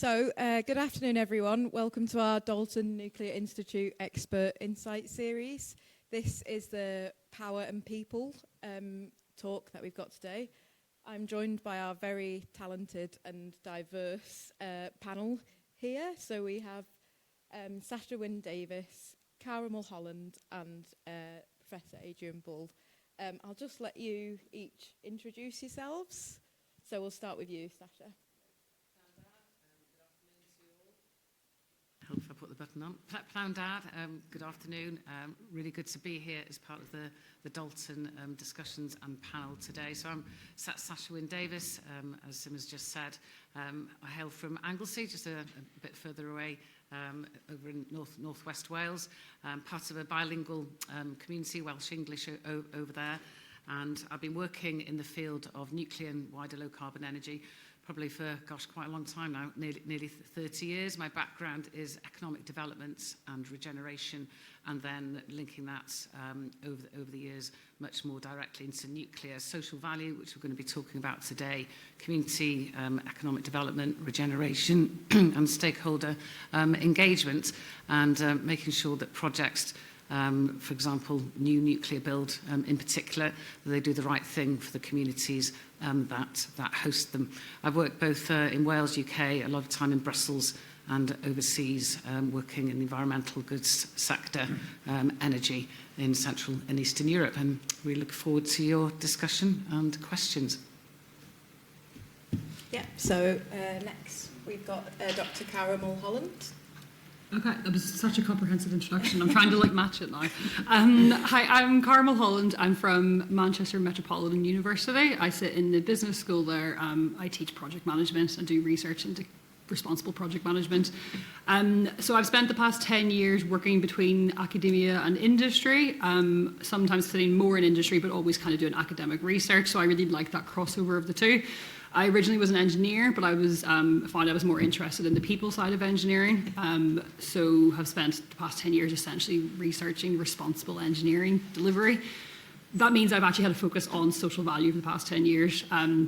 Good afternoon, everyone. Welcome to our Dalton Nuclear Institute Expert Insight Series. This is the Power and People talk that we've got today. I'm joined by our very talented and diverse panel here. So we have Sasha, Wynn, Davies, Cara Mulholland, and Professor Adrian. I'll just let you each introduce yourselves. So we'll start with you, Sasha. Help if I put the button on. Dad, good afternoon. Really good to be here as part of the Dalton discussions and panel today. So I'm Sasha Wynn Davies, as Sim has just said. I hail from Anglesey, just a bit further away over in northwest Wales. Part of a bilingual community, Welsh-English over there. And I've been working in the field of nuclear and wider low-carbon energy probably for, quite a long time now, nearly 30 years. My background is economic development and regeneration, and then linking that over the years much more directly into nuclear social value, which we're going to be talking about today, community economic development, regeneration, and stakeholder engagement, and making sure that projects, for example, new nuclear build in particular, that they do the right thing for the communities that host them. I've worked both in Wales, UK, a lot of time in Brussels and overseas, working in the environmental goods sector, energy in Central and Eastern Europe. And we look forward to your discussion and questions. Yeah, so next we've got Dr. Cara Mulholland. Okay, that was such a comprehensive introduction. I'm trying to match it now. Hi, I'm Cara Mulholland. I'm from Manchester Metropolitan University. I sit in the business school there. I teach project management and do research into responsible project management. So I've spent the past 10 years working between academia and industry, sometimes sitting more in industry, but always kind of doing academic research. So I really like that crossover of the two. I originally was an engineer, but I found I was more interested in the people side of engineering. So have spent the past 10 years essentially researching responsible engineering delivery. That means I've actually had a focus on social value for the past 10 years.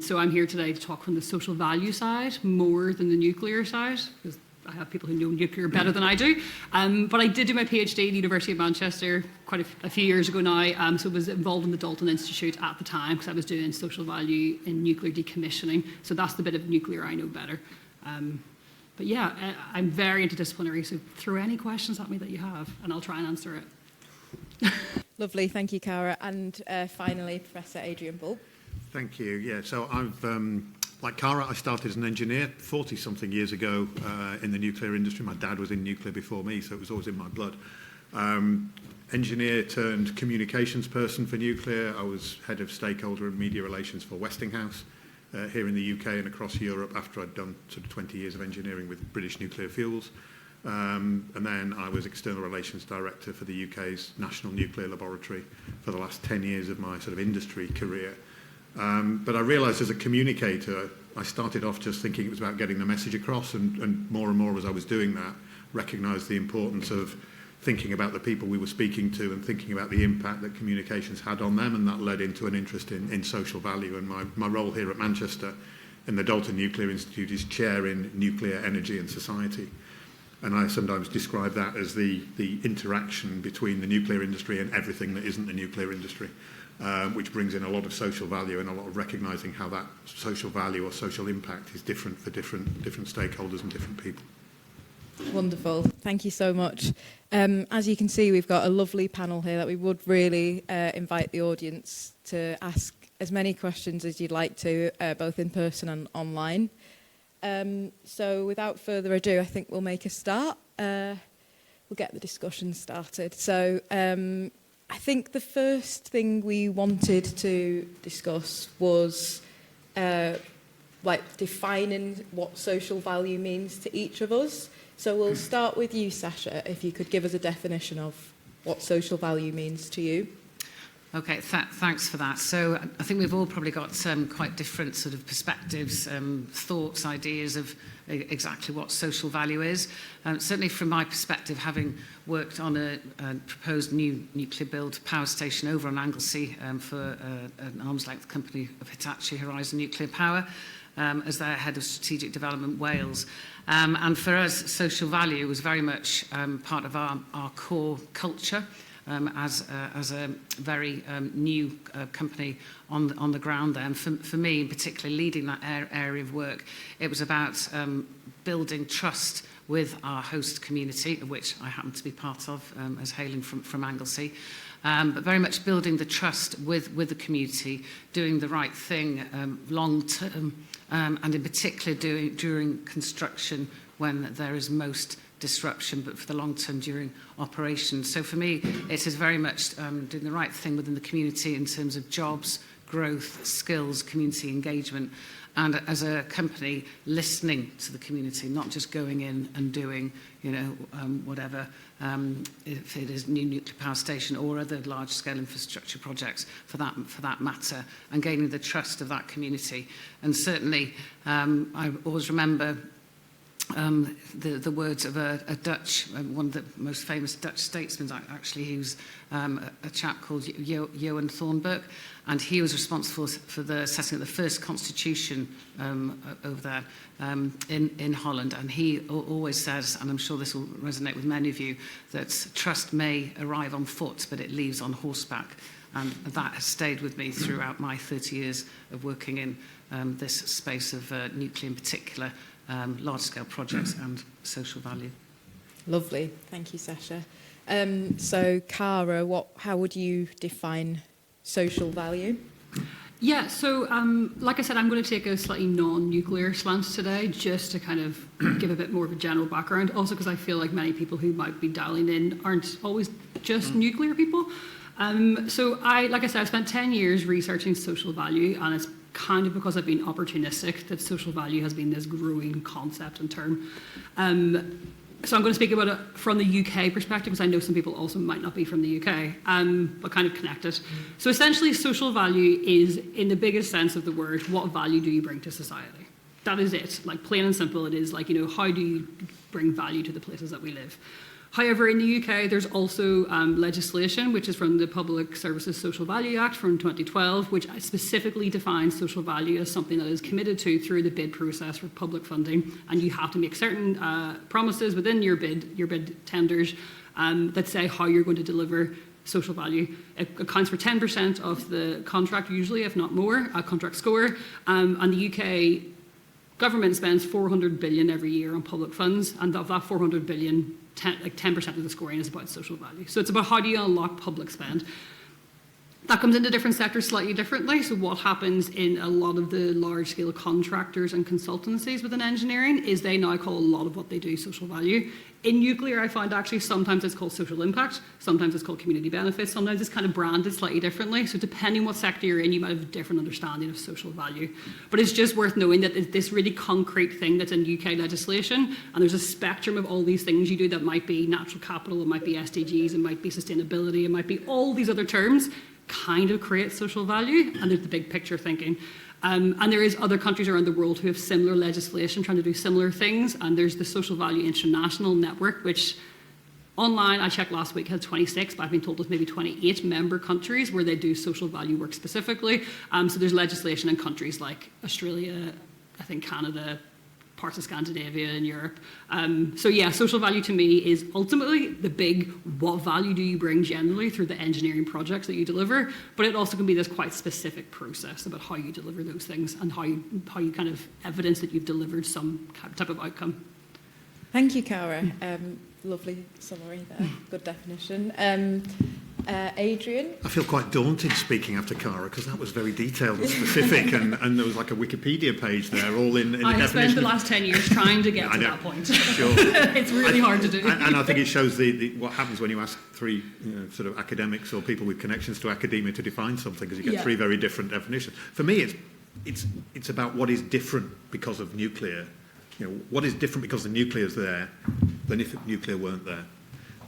So I'm here today to talk from the social value side more than the nuclear side, because I have people who know nuclear better than I do. But I did do my PhD at the University of Manchester quite a few years ago now. So I was involved in the Dalton Institute at the time because I was doing social value in nuclear decommissioning. So that's the bit of nuclear I know better. But yeah, I'm very interdisciplinary. So throw any questions at me that you have and I'll try and answer it. Lovely, thank you, Cara. And finally, Professor Adrian. Thank you. Yeah, so I've, like Cara, I started as an engineer 40-something years ago in the nuclear industry. My dad was in nuclear before me, so it was always in my blood. Engineer turned communications person for nuclear. I was head of stakeholder and media relations for Westinghouse here in the UK and across Europe after I'd done sort of 20 years of engineering with British Nuclear Fuels. And then I was External Relations Director for the UK's National Nuclear Laboratory for the last 10 years of my sort of industry career. But I realised as a communicator, I started off just thinking it was about getting the message across, and more as I was doing that, recognised the importance of thinking about the people we were speaking to and thinking about the impact that communications had on them, and that led into an interest in social value. And my role here at Manchester in the Dalton Nuclear Institute is chair in nuclear energy and society. And I sometimes describe that as the interaction between the nuclear industry and everything that isn't the nuclear industry, which brings in a lot of social value and a lot of recognising how that social value or social impact is different for different stakeholders and different people. Wonderful. Thank you so much. As you can see, we've got a lovely panel here that we would really invite the audience to ask as many questions as you'd like to, both in person and online. So without further ado, I think we'll make a start. We'll get the discussion started. So I think the first thing we wanted to discuss was defining what social value means to each of us. So we'll start with you, Sasha, if you could give us a definition of what social value means to you. Okay, thanks for that. So I think we've all probably got quite different sort of perspectives, thoughts, ideas of exactly what social value is. Certainly from my perspective, having worked on a proposed new nuclear build power station over on Anglesey for an arm's length company of Hitachi Horizon Nuclear Power, as their Head of Strategic Development Wales. And for us, social value was very much part of our core culture. As a very new company on the ground there. And for me, particularly leading that area of work, it was about building trust with our host community, of which I happen to be part of as hailing from Anglesey. But very much building the trust with the community, doing the right thing long term, and in particular during construction when there is most disruption, but for the long term during operations. So for me, it is very much doing the right thing within the community in terms of jobs, growth, skills, community engagement, and as a company, listening to the community, not just going in and doing, whatever, if it is new nuclear power station or other large-scale infrastructure projects for that matter, and gaining the trust of that community. And certainly, I always remember the words of a Dutch, one of the most famous Dutch statesmen, actually, he was a chap called Johan Thornburg, and he was responsible for the setting of the first constitution over there in Holland. And he always says, and I'm sure this will resonate with many of you, that trust may arrive on foot, but it leaves on horseback. And that has stayed with me throughout my 30 years of working in this space of nuclear in particular, large-scale projects and social value. Lovely. Thank you, Sasha. So, Cara, how would you define social value? Yeah, so like I said, I'm going to take a slightly non-nuclear slant today, just to kind of give a bit more of a general background. Also because I feel like many people who might be dialing in aren't always just nuclear people. So like I said, I've spent 10 years researching social value, and it's kind of because I've been opportunistic that social value has been this growing concept and term. So I'm going to speak about it from the UK perspective, because I know some people also might not be from the UK, but kind of connected. So essentially, social value is, in the biggest sense of the word, what value do you bring to society? That is it. Like, plain and simple, it is like, how do you bring value to the places that we live? However, in the UK, there's also legislation, which is from the Public Services Social Value Act from 2012, which specifically defines social value as something that is committed to through the bid process for public funding. And you have to make certain promises within your bid tenders that say how you're going to deliver social value. It accounts for 10% of the contract, usually, if not more, contract score. And the UK government spends 400 billion every year on public funds, and of that 400 billion, 10% of the scoring is about social value. So it's about how do you unlock public spend. That comes into different sectors slightly differently. So what happens in a lot of the large-scale contractors and consultancies within engineering is they now call a lot of what they do social value. In nuclear, I find actually sometimes it's called social impact, sometimes it's called community benefits, sometimes it's kind of branded slightly differently. So depending what sector you're in, you might have a different understanding of social value. But it's just worth knowing that it's this really concrete thing that's in UK legislation, and there's a spectrum of all these things you do that might be natural capital, it might be SDGs, it might be sustainability, it might be all these other terms kind of create social value, and there's the big picture thinking. And there is other countries around the world who have similar legislation trying to do similar things, and there's the Social Value International Network, which online, I checked last week, had 26, but I've been told there's maybe 28 member countries where they do social value work specifically. So there's legislation in countries like Australia, I think Canada, parts of Scandinavia and Europe. So yeah, social value to me is ultimately the big what value do you bring generally through the engineering projects that you deliver, but it also can be this quite specific process about how you deliver those things and how you kind of evidence that you've delivered some type of outcome. Thank you, Cara. Lovely summary there. Good definition. Adrian? I feel quite daunted speaking after Cara, because that was very detailed and specific, and there was like a Wikipedia page there, all in the definition. I spent the last 10 years trying to get to that point. Sure. It's really hard to do. And I think it shows what happens when you ask three sort of academics or people with connections to academia to define something, because you get three very different definitions. For me, it's about what is different because of nuclear. What is different because the nuclear is there than if nuclear weren't there?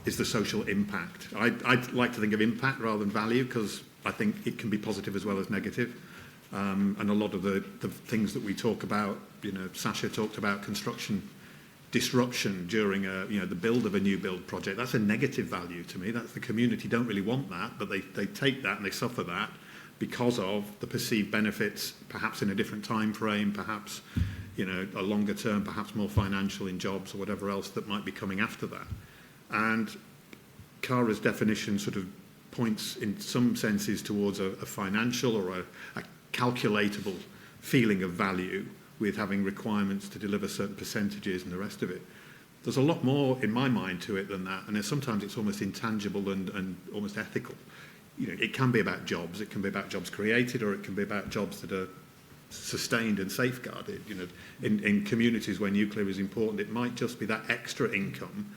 Is the social impact. I'd like to think of impact rather than value, because I think it can be positive as well as negative. And a lot of the things that we talk about, Sasha talked about construction disruption during the build of a new build project. That's a negative value to me. That's the community don't really want that, but they take that and they suffer that. because of the perceived benefits, perhaps in a different time frame, perhaps a longer term, perhaps more financial in jobs or whatever else that might be coming after that. And Cara's definition sort of points in some senses towards a financial or a calculatable feeling of value with having requirements to deliver certain percentages and the rest of it. There's a lot more in my mind to it than that, and sometimes it's almost intangible and almost ethical. It can be about jobs, it can be about jobs created, or it can be about jobs that are sustained and safeguarded. In communities where nuclear is important, it might just be that extra income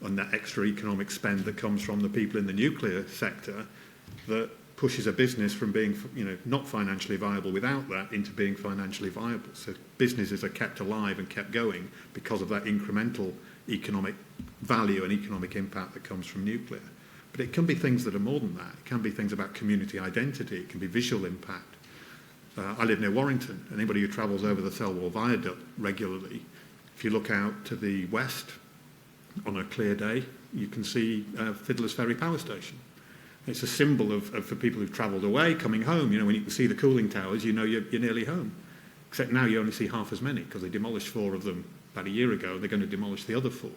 and that extra economic spend that comes from the people in the nuclear sector that pushes a business from being not financially viable without that into being financially viable. So businesses are kept alive and kept going because of that incremental economic value and economic impact that comes from nuclear. But it can be things that are more than that. It can be things about community identity. It can be visual impact. I live near Warrington. Anybody who travels over the Thelwall Viaduct regularly, if you look out to the west on a clear day, you can see Fiddler's Ferry Power Station. It's a symbol of for people who've travelled away, coming home. When you can see the cooling towers, you're nearly home. Except now you only see half as many because they demolished 4 of them about a year ago. They're going to demolish the other 4.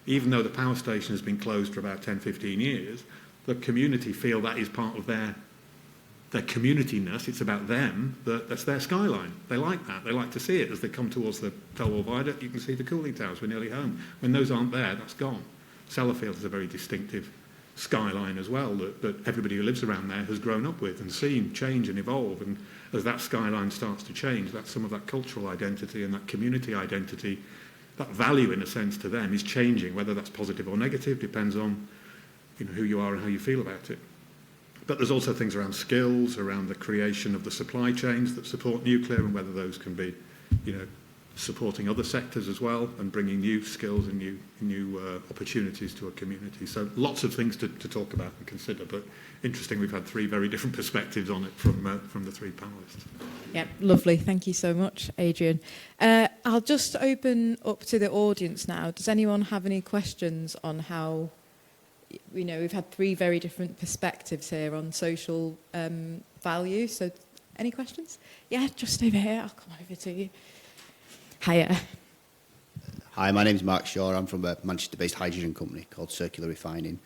Even though the power station has been closed for about 10, 15 years, the community feel that is part of their community-ness. It's about them. That's their skyline. They like that. They like to see it. As they come towards the Thelwall Viaduct, you can see the cooling towers. We're nearly home. When those aren't there, that's gone. Sellafield is a very distinctive skyline as well that everybody who lives around there has grown up with and seen change and evolve. And as that skyline starts to change, that's some of that cultural identity and that community identity, that value in a sense to them is changing. Whether that's positive or negative depends on who you are and how you feel about it. But there's also things around skills, around the creation of the supply chains that support nuclear, and whether those can be supporting other sectors as well and bringing new skills and new opportunities to a community. So lots of things to talk about and consider, but interesting, we've had 3 very different perspectives on it from the 3 panellists. Yeah, lovely. Thank you so much, Adrian. I'll just open up to the audience now. Does anyone have any questions on how, we've had 3 very different perspectives here on social value. So any questions? Yeah, just over here. I'll come over to you. Hiya. Hi, my name's Mark Shaw. I'm from a Manchester-based hydrogen company called Circular Refining.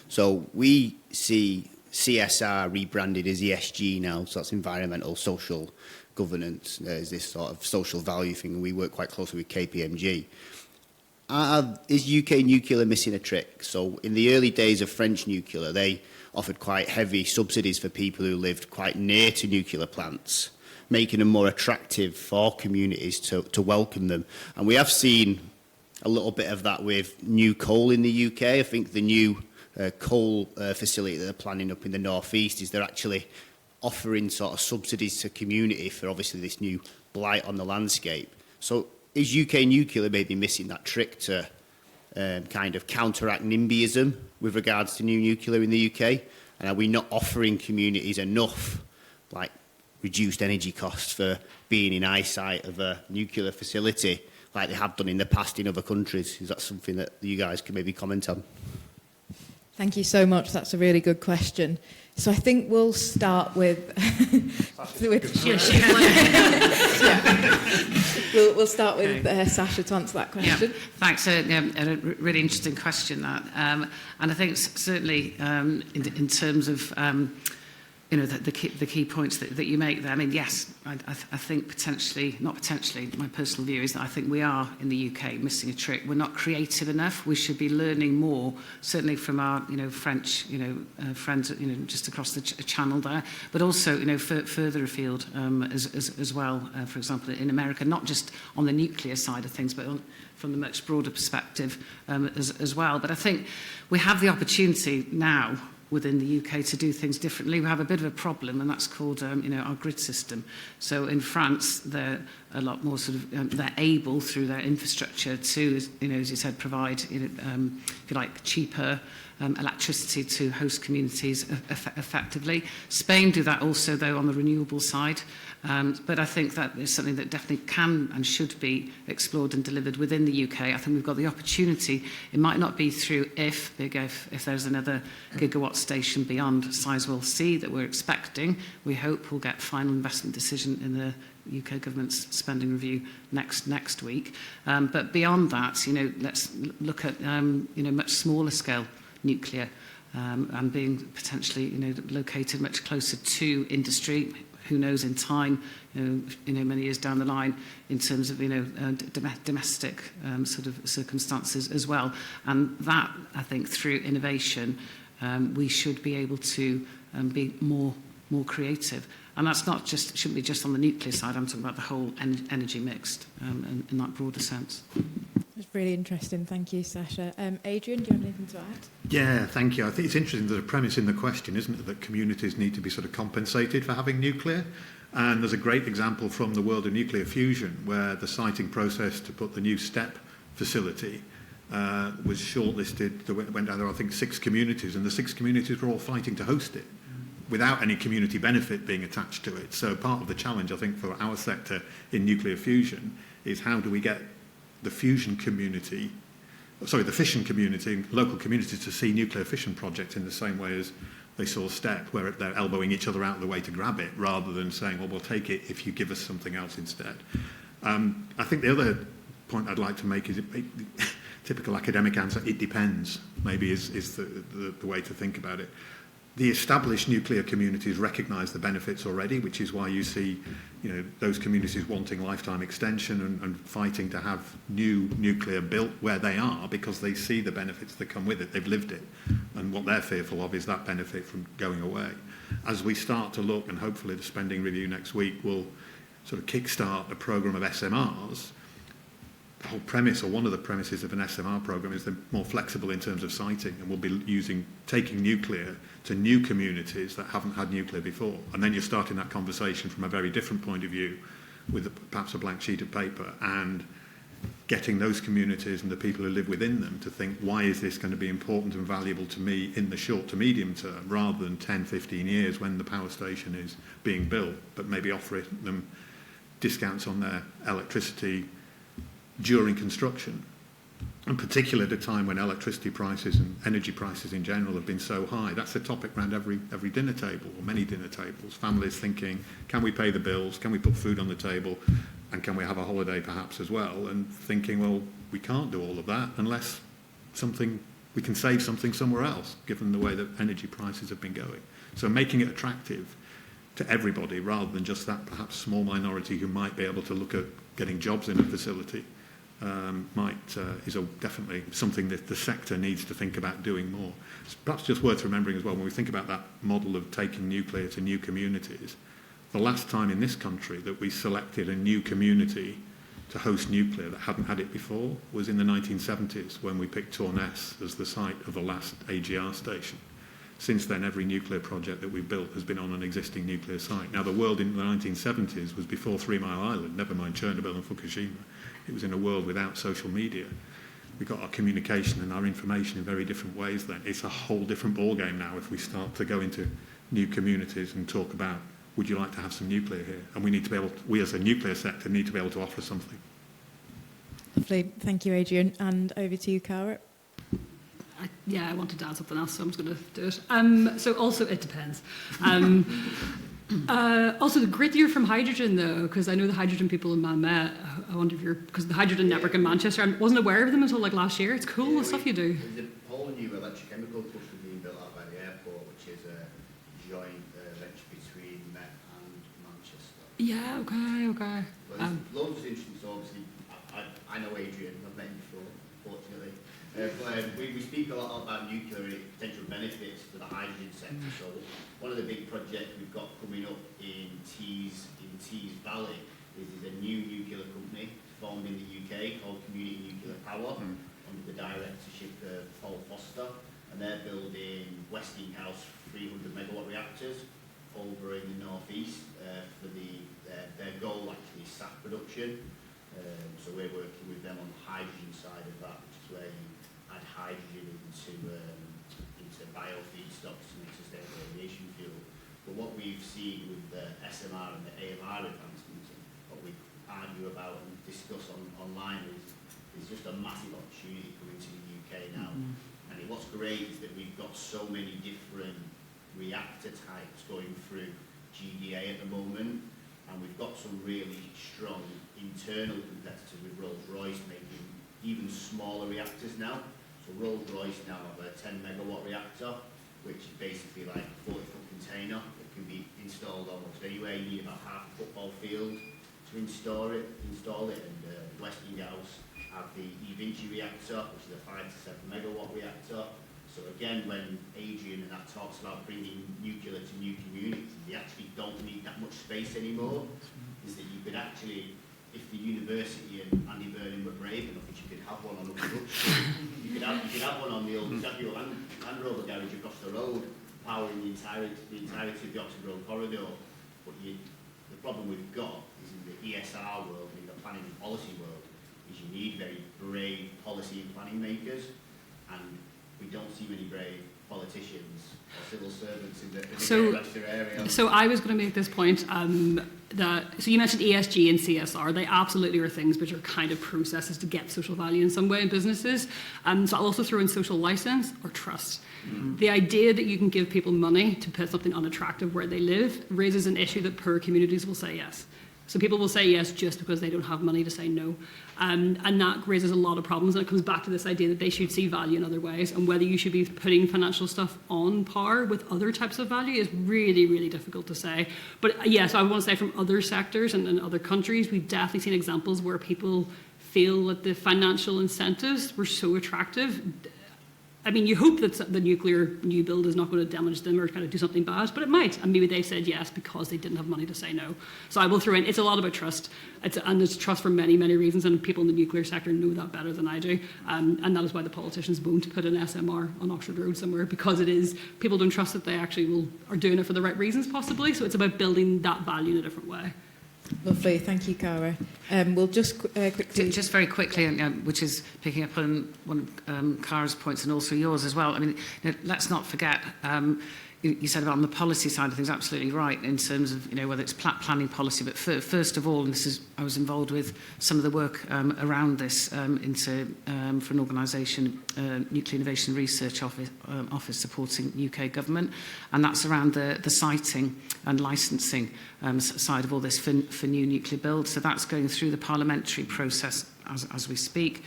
So we see CSR rebranded as ESG now, so that's environmental, social governance. There's this sort of social value thing, and we work quite closely with KPMG. Is UK nuclear missing a trick? So in the early days of French nuclear, they offered quite heavy subsidies for people who lived quite near to nuclear plants, making them more attractive for communities to welcome them. And we have seen a little bit of that with new coal in the UK. I think the new coal facility that they're planning up in the northeast is they're actually offering sort of subsidies to community for obviously this new blight on the landscape. So is UK nuclear maybe missing that trick to kind of counteract NIMBYism with regards to new nuclear in the UK? And are we not offering communities enough like reduced energy costs for being in eyesight of a nuclear facility like they have done in the past in other countries? Is that something that you guys can maybe comment on? Thank you so much. That's a really good question. So I think we'll start with... We'll start with Sasha to answer that question. Yeah, thanks. A really interesting question, that. And I think certainly in terms of... the key points that you make there. I mean, yes, I think not potentially, my personal view is that I think we are, in the UK, missing a trick. We're not creative enough. We should be learning more, certainly from our, French, friends, just across the channel there, but also, further afield as well, for example, in America, not just on the nuclear side of things, but from the much broader perspective as well. But I think we have the opportunity now within the UK to do things differently. We have a bit of a problem, and that's called, our grid system. So in France, they're a lot more sort of, they're able through their infrastructure to, as you said, provide, if you like, cheaper electricity to host communities effectively. Spain do that also, though, on the renewable side. But I think that is something that definitely can and should be explored and delivered within the UK. I think we've got the opportunity. It might not be through if there's another gigawatt station beyond Sizewell C that we're expecting. We hope we'll get final investment decision in the UK government's spending review next week. But beyond that, let's look at much smaller scale nuclear and being potentially located much closer to industry. Who knows in time, many years down the line, in terms of domestic sort of circumstances as well. And that, I think, through innovation, we should be able to be more creative. And that's not just, shouldn't be just on the nuclear side. I'm talking about the whole energy mix in that broader sense. That's really interesting. Thank you, Sasha. Adrian, do you have anything to add? Yeah, thank you. I think it's interesting, there's a premise in the question, isn't it, that communities need to be sort of compensated for having nuclear. And there's a great example from the world of nuclear fusion where the siting process to put the new STEP facility was shortlisted. There went down there, I think, 6 communities, and the 6 communities were all fighting to host it without any community benefit being attached to it. So part of the challenge, I think, for our sector in nuclear fusion is how do we get the fission community, local communities to see nuclear fission projects in the same way as they saw STEP, where they're elbowing each other out of the way to grab it, rather than saying, well, we'll take it if you give us something else instead. I think the other point I'd like to make is typical academic answer, it depends, maybe is the way to think about it. The established nuclear communities recognise the benefits already, which is why you see those communities wanting lifetime extension and fighting to have new nuclear built where they are, because they see the benefits that come with it. They've lived it. And what they're fearful of is that benefit from going away. As we start to look, and hopefully the spending review next week will sort of kickstart a programme of SMRs, the whole premise, or one of the premises of an SMR programme, is they're more flexible in terms of siting, and we'll be taking nuclear to new communities that haven't had nuclear before. And then you're starting that conversation from a very different point of view with perhaps a blank sheet of paper, and getting those communities and the people who live within them to think, why is this going to be important and valuable to me in the short to medium term, rather than 10, 15 years when the power station is being built, but maybe offering them discounts on their electricity during construction, in particular at a time when electricity prices and energy prices in general have been so high. That's a topic around every dinner table, or many dinner tables. Families thinking, can we pay the bills? Can we put food on the table? And can we have a holiday perhaps as well? And thinking, well, we can't do all of that unless we can save something somewhere else, given the way that energy prices have been going. So making it attractive to everybody, rather than just that perhaps small minority who might be able to look at getting jobs in a facility, is definitely something that the sector needs to think about doing more. It's perhaps just worth remembering as well, when we think about that model of taking nuclear to new communities, the last time in this country that we selected a new community to host nuclear that hadn't had it before was in the 1970s, when we picked Torness as the site of the last AGR station. Since then, every nuclear project that we've built has been on an existing nuclear site. Now, the world in the 1970s was before 3 Mile Island, never mind Chernobyl and Fukushima. It was in a world without social media. We got our communication and our information in very different ways then. It's a whole different ballgame now if we start to go into new communities and talk about, would you like to have some nuclear here? And we as a nuclear sector need to be able to offer something. Lovely. Thank you, Adrian. And over to you, Cara. I wanted to add something else, so I'm just going to do it. So also, it depends. Also, the grittier from hydrogen, though, because I know the hydrogen people in Manmet. I wonder if because the hydrogen network in Manchester, I wasn't aware of them until like last year. It's cool, the stuff you do. There's a whole new electrochemical cluster being built out by the airport, which is a joint venture between Met and Manchester. Yeah, okay. Well, loads of interesting. So obviously, I know Adrian. I've met him before, fortunately. But we speak a lot about nuclear and its potential benefits to the hydrogen sector. So one of the big projects we've got coming up in Tees Valley is a new nuclear company formed in the UK called Community Nuclear Power under the directorship of Paul Foster, and they're building Westinghouse 300 megawatt reactors over in the northeast for their goal actually is SAF production. So we're working with them on the hydrogen side of that, which is where you add hydrogen to biofeedstocks to make sustainable aviation fuel. But what we've seen with the SMR and the AMR advancements, and what we argue about and discuss online is just a massive opportunity coming to the UK now. And what's great is that we've got so many different reactor types going through GDA at the moment, and we've got some really strong internal competitors with Rolls-Royce making even smaller reactors now. So Rolls-Royce now have a 10 megawatt reactor, which is basically like a 40-foot container that can be installed almost anywhere. You need about half a football field to install it. And Westinghouse have the eVinci reactor, which is a 5 to 7 megawatt reactor. So again, when Adrian and that talks about bringing nuclear to new communities, they actually don't need that much space anymore. Is that you could actually, if the university and Andy Burnham were brave enough, that you could have one on the you could have one on the old Jaguar Land Rover garage across the road, powering the entirety of the Oxford Road corridor. But the problem we've got is in the ESR world, in the planning and policy world, is you need very brave policy and planning makers, and we don't see many brave politicians or civil servants in the Leicester area. So I was going to make this point. So you mentioned ESG and CSR. They absolutely are things which are kind of processes to get social value in some way in businesses. So I'll also throw in social license or trust. The idea that you can give people money to put something unattractive where they live raises an issue that poor communities will say yes. So people will say yes just because they don't have money to say no. And that raises a lot of problems. And it comes back to this idea that they should see value in other ways. And whether you should be putting financial stuff on par with other types of value is really, really difficult to say. But yeah, so I want to say from other sectors and other countries, we've definitely seen examples where people feel that the financial incentives were so attractive. I mean, you hope that the nuclear new build is not going to damage them or kind of do something bad, but it might. And maybe they said yes because they didn't have money to say no. So I will throw in, it's a lot about trust. And there's trust for many, many reasons, and people in the nuclear sector know that better than I do. And that is why the politicians won't put an SMR on Oxford Road somewhere, because it is, people don't trust that they actually are doing it for the right reasons possibly. So it's about building that value in a different way. Lovely, thank you, Cara. We'll just quickly... Just very quickly, which is picking up on one of Cara's points and also yours as well. I mean, let's not forget, you said about on the policy side of things, absolutely right, in terms of, whether it's planning policy, but first of all, and I was involved with some of the work around this for an organisation, Nuclear Innovation Research Office supporting UK government, and that's around the siting and licensing side of all this for new nuclear builds. So that's going through the parliamentary process as we speak.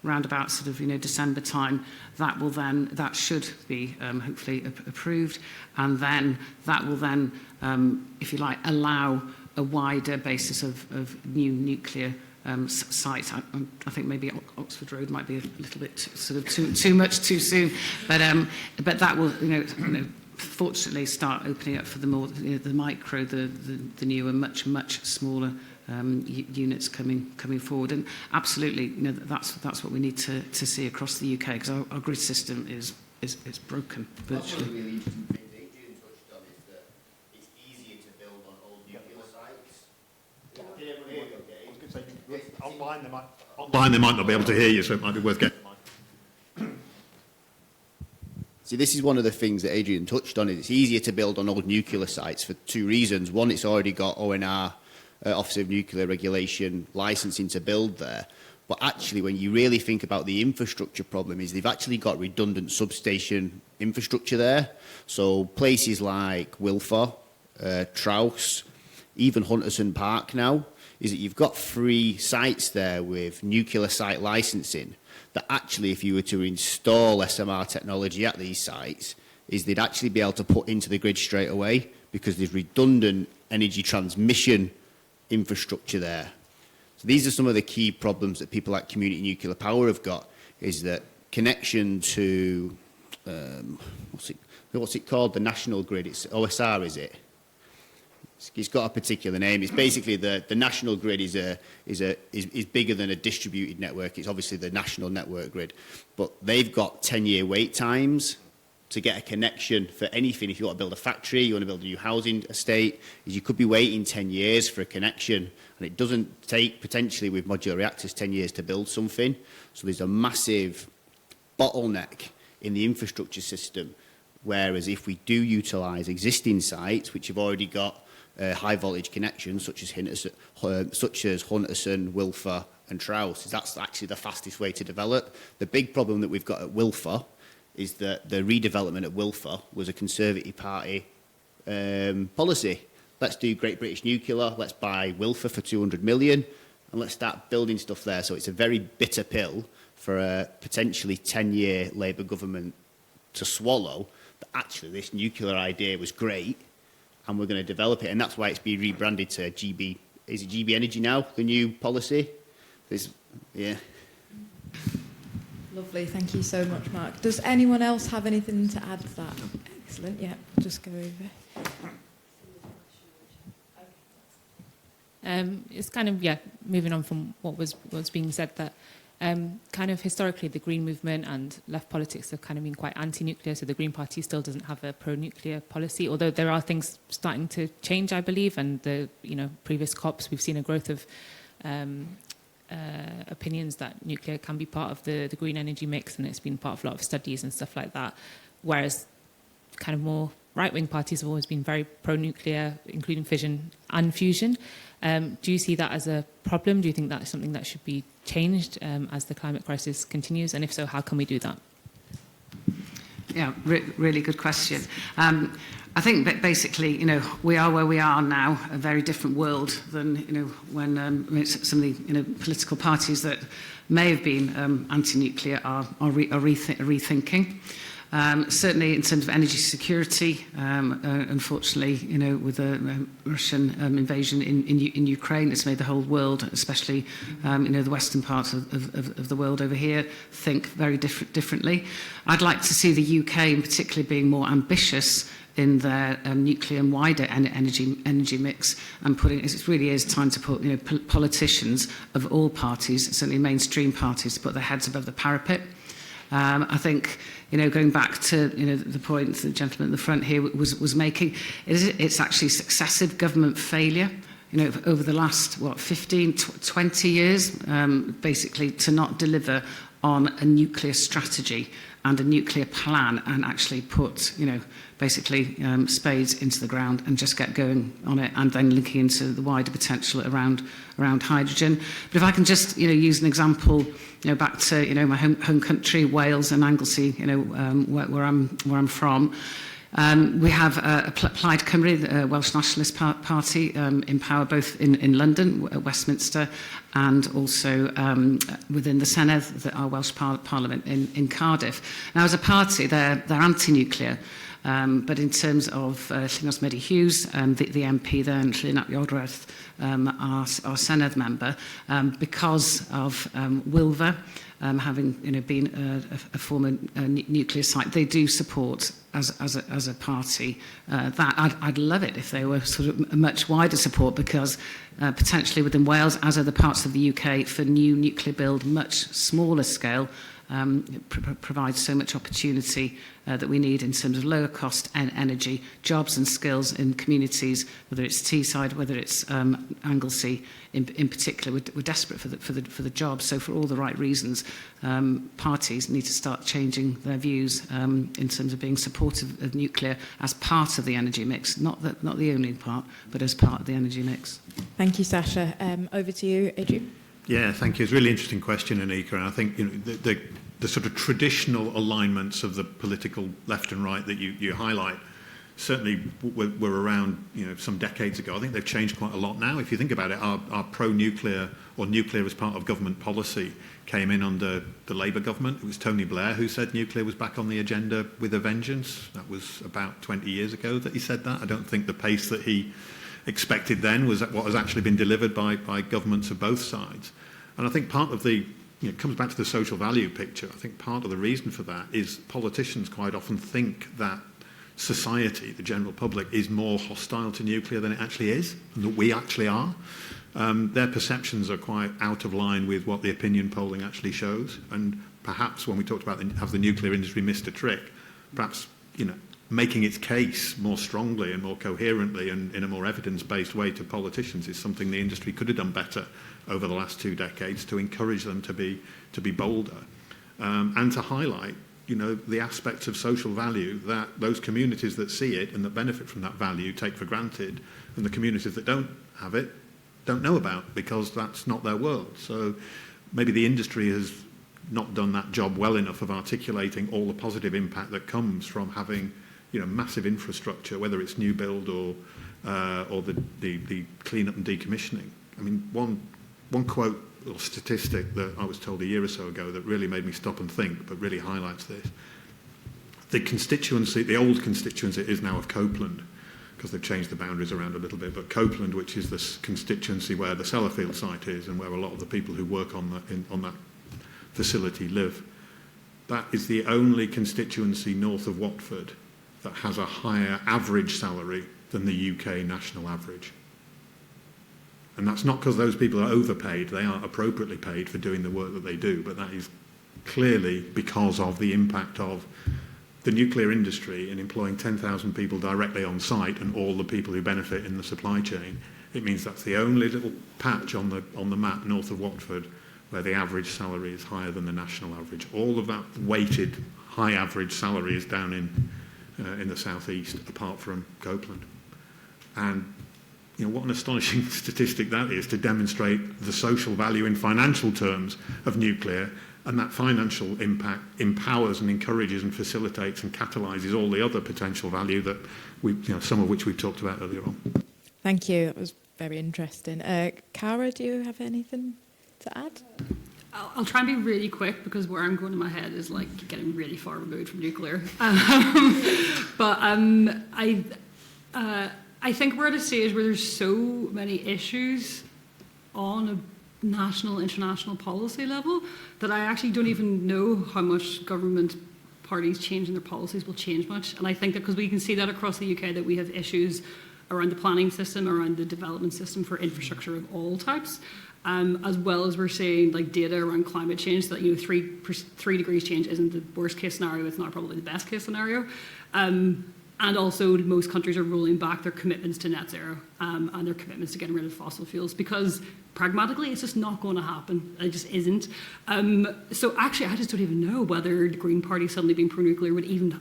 Round about sort of December time, that should be hopefully approved, and then that will then, if you like, allow a wider basis of new nuclear sites. I think maybe Oxford Road might be a little bit too much too soon, but that will fortunately start opening up for the more the micro, the newer, much smaller units coming forward. And absolutely, that's what we need to see across the UK, because our grid system is broken virtually. One of the really interesting things Adrian touched on is that it's easier to build on old nuclear sites. Did everyone hear you okay? I was going to say, online they might not be able to hear you, so it might be worth getting. See, this is one of the things that Adrian touched on. It's easier to build on old nuclear sites for two reasons. One, it's already got ONR, Office of Nuclear Regulation, licensing to build there. But actually, when you really think about the infrastructure problem, is they've actually got redundant substation infrastructure there. So places like Wilfor, Trowse, even Hunterson Park now, is that you've got 3 sites there with nuclear site licensing that actually, if you were to install SMR technology at these sites, is they'd actually be able to put into the grid straight away, because there's redundant energy transmission infrastructure there. So these are some of the key problems that people like Community Nuclear Power have got, is that connection to, what's it called, the national grid, it's OSR, is it? It's got a particular name. It's basically the national grid is bigger than a distributed network. It's obviously the national network grid, but they've got 10-year wait times to get a connection for anything. If you want to build a factory, you want to build a new housing estate, you could be waiting 10 years for a connection, and it doesn't take, potentially with modular reactors, 10 years to build something. So there's a massive bottleneck in the infrastructure system Whereas if we do utilise existing sites, which have already got high voltage connections, such as Hunterson, Wilfer and Trouse, that's actually the fastest way to develop. The big problem that we've got at Wilfer is that the redevelopment at Wilfer was a Conservative Party policy. Let's do Great British Nuclear, let's buy Wilfer for 200 million, and let's start building stuff there. So it's a very bitter pill for a potentially 10-year Labour government to swallow, that actually this nuclear idea was great, and we're going to develop it. And that's why it's been rebranded to GB. Is it GB Energy now, the new policy? Yeah. Lovely, thank you so much, Mark. Does anyone else have anything to add to that? Excellent, yeah, just go over. It's kind of, moving on from what was being said, that kind of historically the Green movement and left politics have kind of been quite anti-nuclear, so the Green Party still doesn't have a pro-nuclear policy, although there are things starting to change, I believe, and the previous COPs, we've seen a growth of opinions that nuclear can be part of the green energy mix, and it's been part of a lot of studies and stuff like that, whereas kind of more right-wing parties have always been very pro-nuclear, including fission and fusion. Do you see that as a problem? Do you think that is something that should be changed as the climate crisis continues? And if so, how can we do that? Yeah, really good question. I think that basically, we are where we are now, a very different world than, when some of the, political parties that may have been anti-nuclear are rethinking. Certainly in terms of energy security, unfortunately, with the Russian invasion in Ukraine, it's made the whole world, especially, the western part of the world over here, think very differently. I'd like to see the UK in particular being more ambitious in their nuclear and wider energy mix, and it really is time to put politicians of all parties, certainly mainstream parties, to put their heads above the parapet. I think, going back to the point the gentleman at the front here was making, it's actually successive government failure, over the last 15, 20 years, basically to not deliver on a nuclear strategy and a nuclear plan, and actually put basically spades into the ground and just get going on it, and then linking into the wider potential around hydrogen. But if I can just use an example, back to my home country, Wales and Anglesey, where I'm from. We have Plaid Cymru, the Welsh Nationalist Party, in power both in London, Westminster, and also within the Senedd, our Welsh Parliament in Cardiff. Now, as a party, they're anti-nuclear. But in terms of Llynnos Medi Hughes, the MP there, and Llyn ap Iorwerth, our Senedd member, because of Wilfer having been a former nuclear site, they do support as a party that. I'd love it if they were sort of a much wider support, because potentially within Wales, as other parts of the UK, for new nuclear build, much smaller scale, provides so much opportunity that we need in terms of lower cost and energy, jobs and skills in communities, whether it's Teesside, whether it's Anglesey in particular. We're desperate for the jobs. So for all the right reasons, parties need to start changing their views in terms of being supportive of nuclear as part of the energy mix, not the only part, but as part of the energy mix. Thank you, Sasha. Over to you, Adrian. Yeah, thank you. It's a really interesting question, Anika, and I think the sort of traditional alignments of the political left and right that you highlight certainly were around some decades ago. I think they've changed quite a lot now. If you think about it, our pro-nuclear or nuclear as part of government policy came in under the Labour government. It was Tony Blair who said nuclear was back on the agenda with a vengeance. That was about 20 years ago that he said that. I don't think the pace that he expected then was what has actually been delivered by governments of both sides. And I think part of it comes back to the social value picture. I think part of the reason for that is politicians quite often think that society, the general public, is more hostile to nuclear than it actually is, and that we actually are. Their perceptions are quite out of line with what the opinion polling actually shows. And perhaps when we talked about have the nuclear industry missed a trick, perhaps making its case more strongly and more coherently and in a more evidence-based way to politicians is something the industry could have done better over the last 2 decades to encourage them to be bolder and to highlight the aspects of social value that those communities that see it and that benefit from that value take for granted, and the communities that don't have it don't know about, because that's not their world. So maybe the industry has not done that job well enough of articulating all the positive impact that comes from having, massive infrastructure, whether it's new build or the clean-up and decommissioning. I mean, one quote or statistic that I was told a year or so ago that really made me stop and think, but really highlights this. The old constituency is now of Copeland, because they've changed the boundaries around a little bit, but Copeland, which is the constituency where the Sellafield site is and where a lot of the people who work on that facility live, that is the only constituency north of Watford that has a higher average salary than the UK national average. And that's not because those people are overpaid, they are appropriately paid for doing the work that they do, but that is clearly because of the impact of the nuclear industry in employing 10,000 people directly on site and all the people who benefit in the supply chain. It means that's the only little patch on the map north of Watford where the average salary is higher than the national average. All of that weighted high average salary is down in the southeast, apart from Copeland. And what an astonishing statistic that is, to demonstrate the social value in financial terms of nuclear, and that financial impact empowers and encourages and facilitates and catalyses all the other potential value that some of which we've talked about earlier on. Thank you. That was very interesting. Cara, do you have anything to add? I'll try and be really quick, because where I'm going in my head is like getting really far removed from nuclear. But I think we're at a stage where there's so many issues on a national, international policy level that I actually don't even know how much government parties changing their policies will change much. And I think that because we can see that across the UK, that we have issues around the planning system, around the development system for infrastructure of all types, as well as we're seeing like data around climate change, that 3 degrees change isn't the worst case scenario, it's not probably the best case scenario. And also most countries are rolling back their commitments to net zero and their commitments to getting rid of fossil fuels, because pragmatically it's just not going to happen. It just isn't. So actually I just don't even know whether the Green Party suddenly being pro-nuclear would even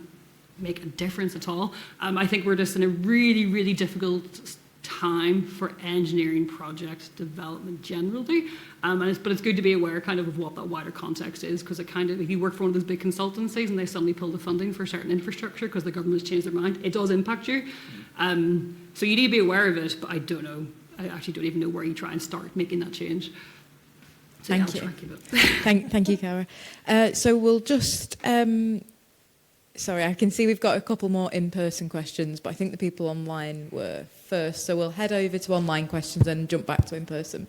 make a difference at all. I think we're just in a really, really difficult time for engineering project development generally. But it's good to be aware kind of what that wider context is, because it kind of, if you work for one of those big consultancies and they suddenly pull the funding for certain infrastructure because the government has changed their mind, it does impact you. So you need to be aware of it, but I don't know. I actually don't even know where you try and start making that change. So Thank you. Thank you, Cara. So we'll just... sorry, I can see we've got a couple more in-person questions, but I think the people online were first. So we'll head over to online questions and jump back to in-person.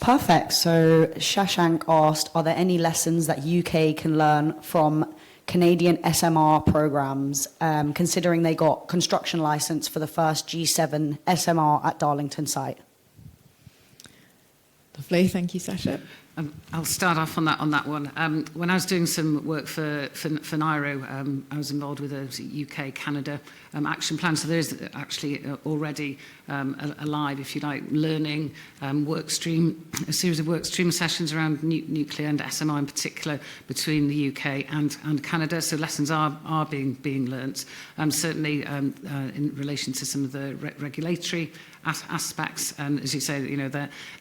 Perfect. So Shashank asked, are there any lessons that UK can learn from Canadian SMR programs, considering they got construction license for the first G7 SMR at Darlington site? Lovely. Thank you, Sasha. I'll start off on that one. When I was doing some work for NIRO, I was involved with a UK, Canada action plan. So there is actually already a live, if you like, learning work stream, a series of work stream sessions around nuclear and SMR in particular between the UK and Canada. So lessons are being learnt. Certainly in relation to some of the regulatory aspects, and as you say,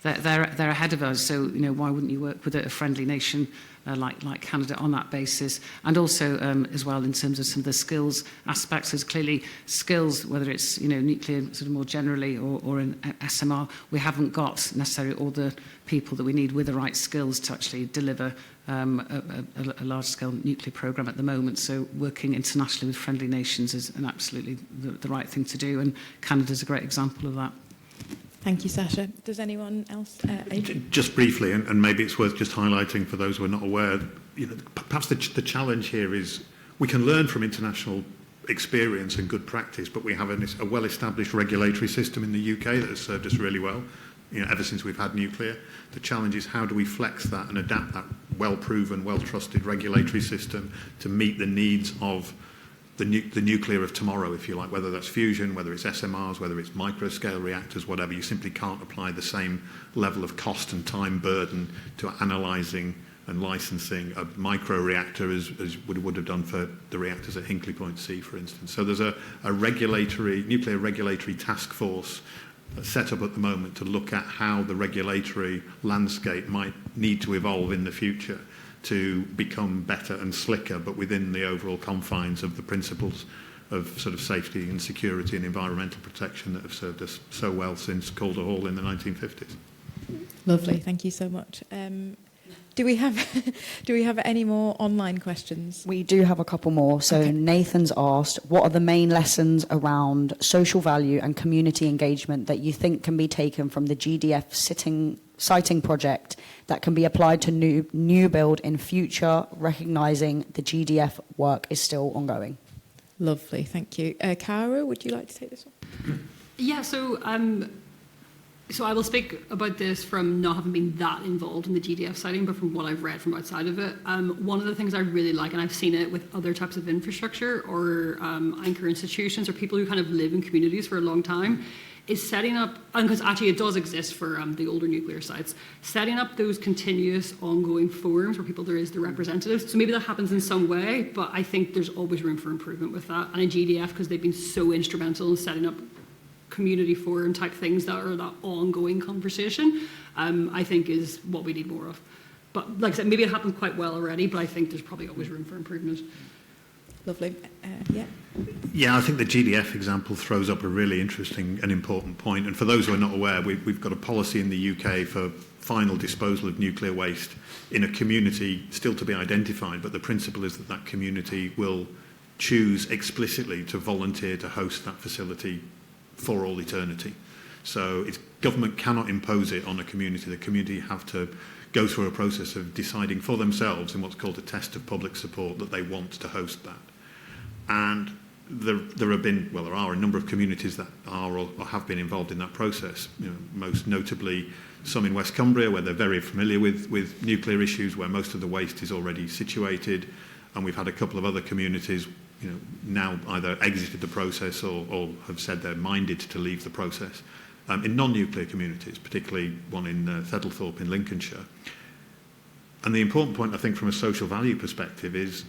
they're ahead of us. So why wouldn't you work with a friendly nation like Canada on that basis? And also as well in terms of some of the skills aspects, there's clearly skills, whether it's nuclear sort of more generally or in SMR, we haven't got necessarily all the people that we need with the right skills to actually deliver a large-scale nuclear program at the moment. So working internationally with friendly nations is absolutely the right thing to do, and Canada's a great example of that. Thank you, Sasha. Does anyone else? Adrian? Just briefly, and maybe it's worth just highlighting for those who are not aware, perhaps the challenge here is we can learn from international experience and good practice, but we have a well-established regulatory system in the UK that has served us really well, ever since we've had nuclear. The challenge is how do we flex that and adapt that well-proven, well-trusted regulatory system to meet the needs of the nuclear of tomorrow, if you like, whether that's fusion, whether it's SMRs, whether it's micro-scale reactors, whatever. You simply can't apply the same level of cost and time burden to analysing and licensing a micro-reactor as would have done for the reactors at Hinkley Point C, for instance. So there's a nuclear regulatory task force set up at the moment to look at how the regulatory landscape might need to evolve in the future to become better and slicker, but within the overall confines of the principles of sort of safety and security and environmental protection that have served us so well since Calder Hall in the 1950s. Lovely, thank you so much. Do we have any more online questions? We do have a couple more. So Okay. Nathan's asked, what are the main lessons around social value and community engagement that you think can be taken from the GDF siting project that can be applied to new build in future, recognising the GDF work is still ongoing? Lovely, thank you. Cara, would you like to take this one? Yeah, so I will speak about this from not having been that involved in the GDF siting, but from what I've read from outside of it. One of the things I really like, and I've seen it with other types of infrastructure or anchor institutions or people who kind of live in communities for a long time, is setting up, and because actually it does exist for the older nuclear sites, setting up those continuous ongoing forums where there is the representatives. So maybe that happens in some way, but I think there's always room for improvement with that. And in GDF, because they've been so instrumental in setting up community forum type things that are that ongoing conversation, I think is what we need more of. But like I said, maybe it happened quite well already, but I think there's probably always room for improvement. Lovely. Yeah. Yeah, I think the GDF example throws up a really interesting and important point. And for those who are not aware, we've got a policy in the UK for final disposal of nuclear waste in a community still to be identified, but the principle is that that community will choose explicitly to volunteer to host that facility for all eternity. So government cannot impose it on a community. The community have to go through a process of deciding for themselves in what's called a test of public support that they want to host that. And there are a number of communities that are or have been involved in that process. You know, most notably some in West Cumbria, where they're very familiar with nuclear issues, where most of the waste is already situated. And we've had a couple of other communities, you know, now either exited the process or have said they're minded to leave the process. In non-nuclear communities, particularly one in Thedlethorpe in Lincolnshire. And the important point, I think, from a social value perspective is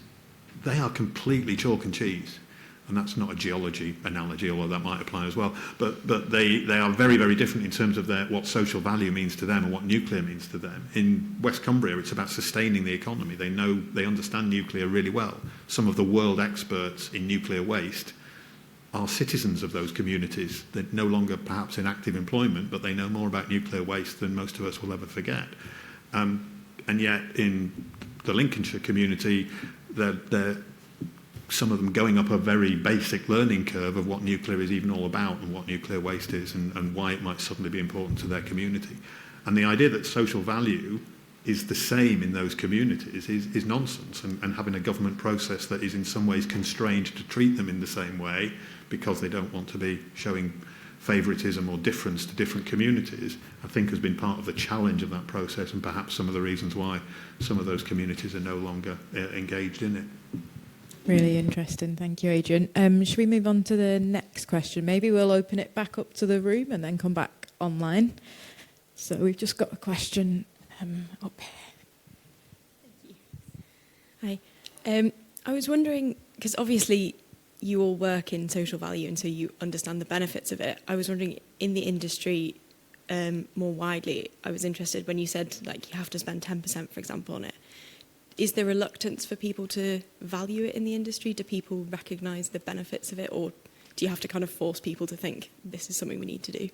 they are completely chalk and cheese. And that's not a geology analogy, although that might apply as well. But they are very, very different in terms of what social value means to them and what nuclear means to them. In West Cumbria, it's about sustaining the economy. They understand nuclear really well. Some of the world experts in nuclear waste are citizens of those communities. They're no longer perhaps in active employment, but they know more about nuclear waste than most of us will ever forget. And yet in the Lincolnshire community, they're some of them going up a very basic learning curve of what nuclear is even all about and what nuclear waste is and why it might suddenly be important to their community. And the idea that social value is the same in those communities is nonsense. And having a government process that is in some ways constrained to treat them in the same way because they don't want to be showing favouritism or difference to different communities, I think has been part of the challenge of that process and perhaps some of the reasons why some of those communities are no longer engaged in it. Really interesting. Thank you, Adrian. Should we move on to the next question? Maybe we'll open it back up to the room and then come back online. So we've just got a question up here. Thank you. Hi. I was wondering, because obviously you all work in social value and so you understand the benefits of it. I was wondering, in the industry more widely, I was interested when you said like you have to spend 10%, for example, on it. Is there reluctance for people to value it in the industry? Do people recognise the benefits of it, or do you have to kind of force people to think this is something we need to do?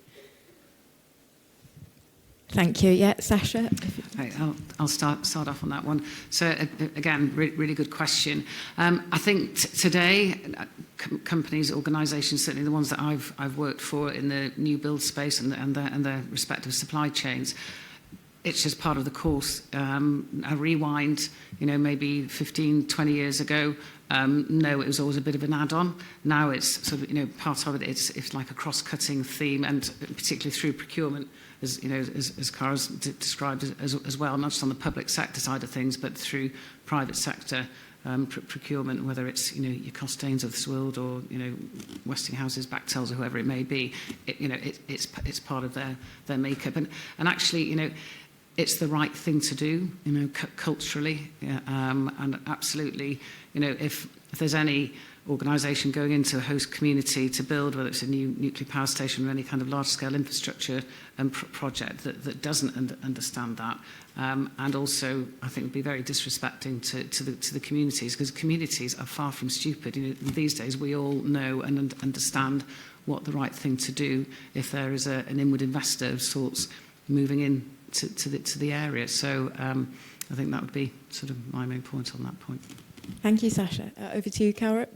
Thank you. Yeah, Sasha. Right, I'll start off on that one. So again, really good question. I think today, companies, organisations, certainly the ones that I've worked for in the new build space and their respective supply chains, it's just part of the course. A rewind, maybe 15, 20 years ago, no, it was always a bit of an add-on. Now it's sort of, part of it, it's like a cross-cutting theme, and particularly through procurement, as Cara's described as well, not just on the public sector side of things, but through private sector procurement, whether it's, your Costains of this world or, Westinghouse's, Bechtel's, or whoever it may be, it's part of their makeup. And actually, it's the right thing to do, you know, culturally, and absolutely, you know, if there's any organisation going into a host community to build, whether it's a new nuclear power station or any kind of large-scale infrastructure project that doesn't understand that, and also I think would be very disrespecting to the communities, because communities are far from stupid. You know, these days we all know and understand what the right thing to do if there is an inward investor of sorts moving in to the area. So I think that would be sort of my main point on that point. Thank you, Sasha. Over to you, Cara.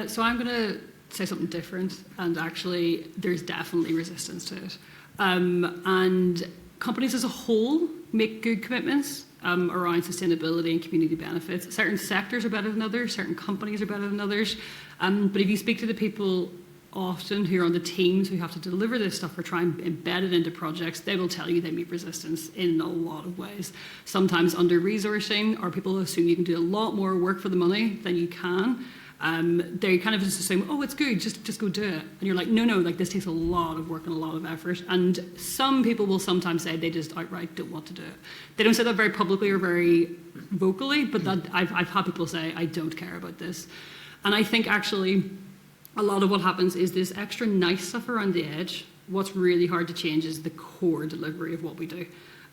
So I'm going to say something different, and actually there's definitely resistance to it. And companies as a whole make good commitments around sustainability and community benefits. Certain sectors are better than others, certain companies are better than others. But if you speak to the people often who are on the teams who have to deliver this stuff or try and embed it into projects, they will tell you they meet resistance in a lot of ways. Sometimes under-resourcing, or people assume you can do a lot more work for the money than you can. They kind of just assume, oh, it's good, just go do it. And you're like, no, like this takes a lot of work and a lot of effort. And some people will sometimes say they just outright don't want to do it. They don't say that very publicly or very vocally, but that I've had people say, I don't care about this. And I think actually a lot of what happens is this extra nice stuff around the edge. What's really hard to change is the core delivery of what we do.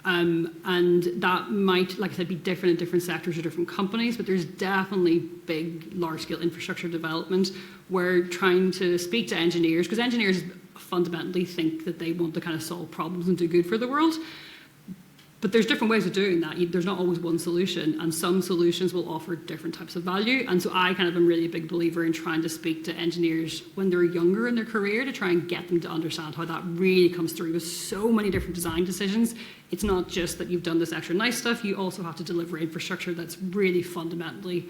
And that might, like I said, be different in different sectors or different companies, but there's definitely big, large-scale infrastructure development where trying to speak to engineers, because engineers fundamentally think that they want to kind of solve problems and do good for the world. But there's different ways of doing that. There's not always one solution, and some solutions will offer different types of value. And so I kind of am really a big believer in trying to speak to engineers when they're younger in their career to try and get them to understand how that really comes through with so many different design decisions. It's not just that you've done this extra nice stuff, you also have to deliver infrastructure that's really fundamentally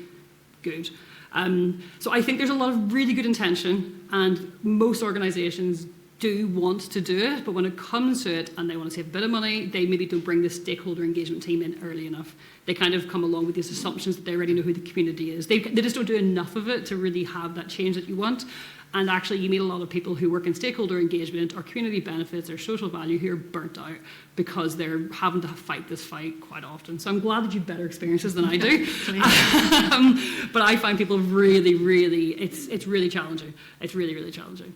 good. So I think there's a lot of really good intention, and most organizations do want to do it, but when it comes to it and they want to save a bit of money, they maybe don't bring the stakeholder engagement team in early enough. They kind of come along with these assumptions that they already know who the community is. They just don't do enough of it to really have that change that you want. And actually you meet a lot of people who work in stakeholder engagement or community benefits or social value who are burnt out because they're having to fight this fight quite often. So I'm glad that you've better experiences than I do. But I find people really, it's really challenging. It's really, really challenging.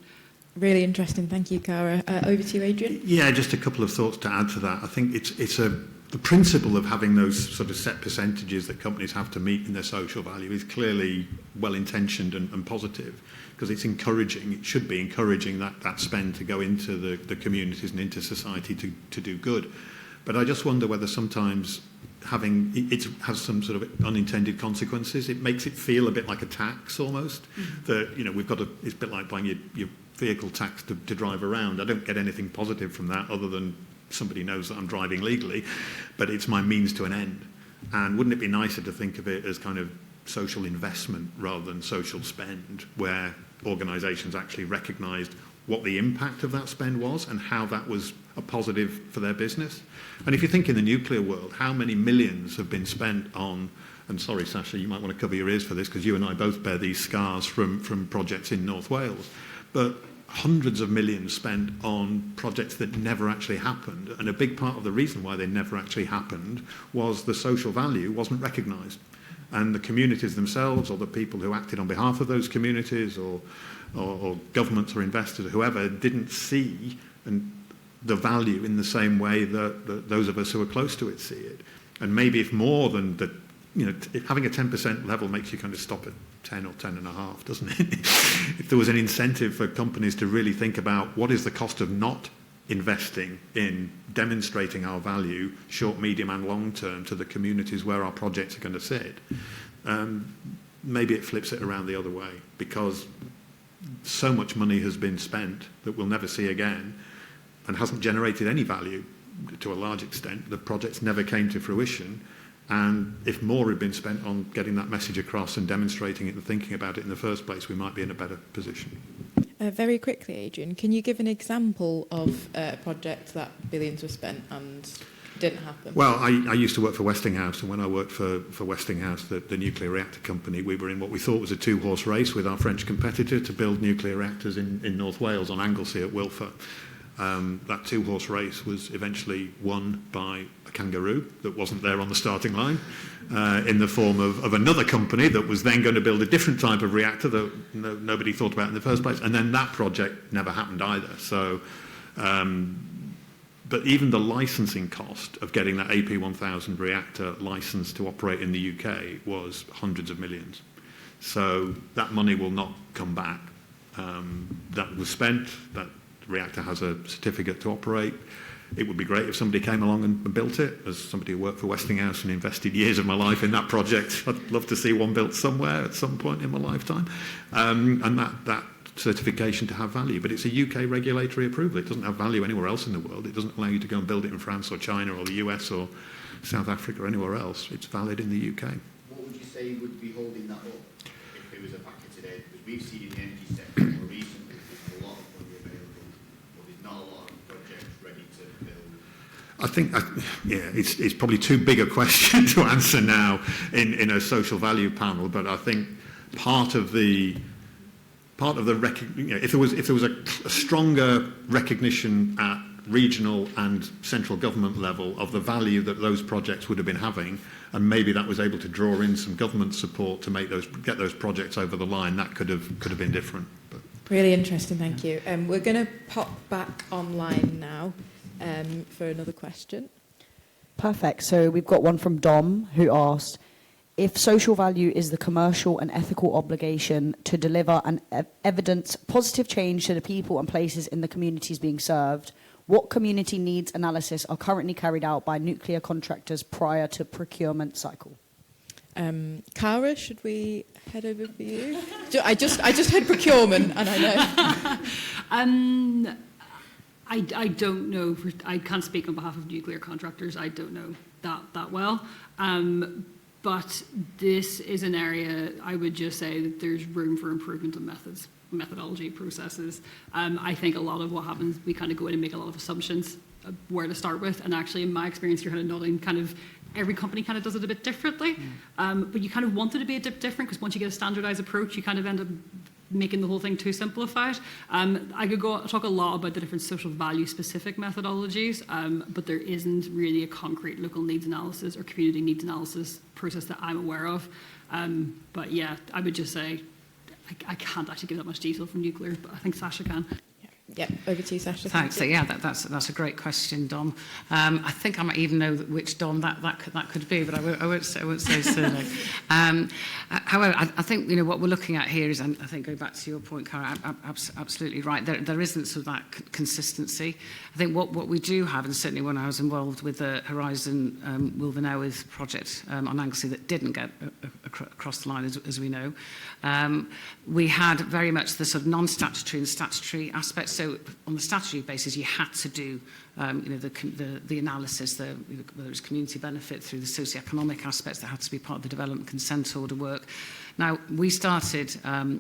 Really interesting. Thank you, Cara. Over to you, Adrian. Yeah, just a couple of thoughts to add to that. I think the principle of having those sort of set percentages that companies have to meet in their social value is clearly well-intentioned and positive, because it's encouraging, it should be encouraging that spend to go into the communities and into society to do good. But I just wonder whether sometimes it has some sort of unintended consequences. It makes it feel a bit like a tax almost. That, you know, it's a bit like buying your vehicle tax to drive around. I don't get anything positive from that other than somebody knows that I'm driving legally, but it's my means to an end. And wouldn't it be nicer to think of it as kind of social investment rather than social spend, where organisations actually recognised what the impact of that spend was and how that was a positive for their business? And if you think in the nuclear world, how many millions have been spent on, and sorry Sasha, you might want to cover your ears for this because you and I both bear these scars from projects in North Wales, but hundreds of millions spent on projects that never actually happened. And a big part of the reason why they never actually happened was the social value wasn't recognised. And the communities themselves, or the people who acted on behalf of those communities, or governments or investors, whoever, didn't see the value in the same way that those of us who are close to it see it. And maybe if more than the, you know, having a 10% level makes you kind of stop at 10 or 10.5, doesn't it? If there was an incentive for companies to really think about what is the cost of not investing in demonstrating our value, short, medium and long term, to the communities where our projects are going to sit, maybe it flips it around the other way, because so much money has been spent that we'll never see again and hasn't generated any value to a large extent. The projects never came to fruition. And if more had been spent on getting that message across and demonstrating it and thinking about it in the first place, we might be in a better position. Very quickly, Adrian, can you give an example of a project that billions were spent and didn't happen? Well, I used to work for Westinghouse, and when I worked for Westinghouse, the nuclear reactor company, we were in what we thought was a two-horse race with our French competitor to build nuclear reactors in North Wales on Anglesey at Wilfer. That two-horse race was eventually won by a kangaroo that wasn't there on the starting line, in the form of another company that was then going to build a different type of reactor that nobody thought about in the first place. And then that project never happened either. So, but even the licensing cost of getting that AP1000 reactor licensed to operate in the UK was hundreds of millions. So that money will not come back. That was spent, that reactor has a certificate to operate. It would be great if somebody came along and built it. As somebody who worked for Westinghouse and invested years of my life in that project, I'd love to see one built somewhere at some point in my lifetime. And that certification to have value. But it's a UK regulatory approval. It doesn't have value anywhere else in the world. It doesn't allow you to go and build it in France or China or the US or South Africa or anywhere else. It's valid in the UK. What would you say would be holding that up if there was a packet today? Because we've seen in the energy sector more recently there's a lot of money available, but there's not a lot of projects ready to build. I think, it's probably too big a question to answer now in a social value panel, but I think part of the if there was a stronger recognition at regional and central government level of the value that those projects would have been having, and maybe that was able to draw in some government support to get those projects over the line, that could have been different. But. Really interesting, thank you. We're going to pop back online now for another question. Perfect. So we've got one from Dom who asked, if social value is the commercial and ethical obligation to deliver an evidence positive change to the people and places in the communities being served, what community needs analysis are currently carried out by nuclear contractors prior to procurement cycle? Cara, should we head over for you? I just heard procurement, and I know. I don't know. I can't speak on behalf of nuclear contractors. I don't know that well. But this is an area I would just say that there's room for improvement in methodology, processes. I think a lot of what happens, we kind of go in and make a lot of assumptions of where to start with. And actually, in my experience, you're kind of nodding, kind of every company kind of does it a bit differently. But you kind of want it to be a bit different because once you get a standardized approach, you kind of end up making the whole thing too simplified. I could talk a lot about the different social value specific methodologies, but there isn't really a concrete local needs analysis or community needs analysis process that I'm aware of. But yeah, I would just say I can't actually give that much detail from nuclear, but I think Sasha can. Yeah, over to you, Sasha. Thanks. So, yeah, that's a great question, Dom. I think I might even know which Dom that could be, but I won't say surname. However, I think what we're looking at here is, and I think going back to your point, Cara, absolutely right. There isn't sort of that consistency. I think what we do have, and certainly when I was involved with the Horizon Wilvenowith project on Anglesey that didn't get across the line, as we know, we had very much the sort of non-statutory and statutory aspects. So on the statutory basis, you had to do the analysis, whether it's community benefit through the socioeconomic aspects that had to be part of the development consent order work. Now, we started,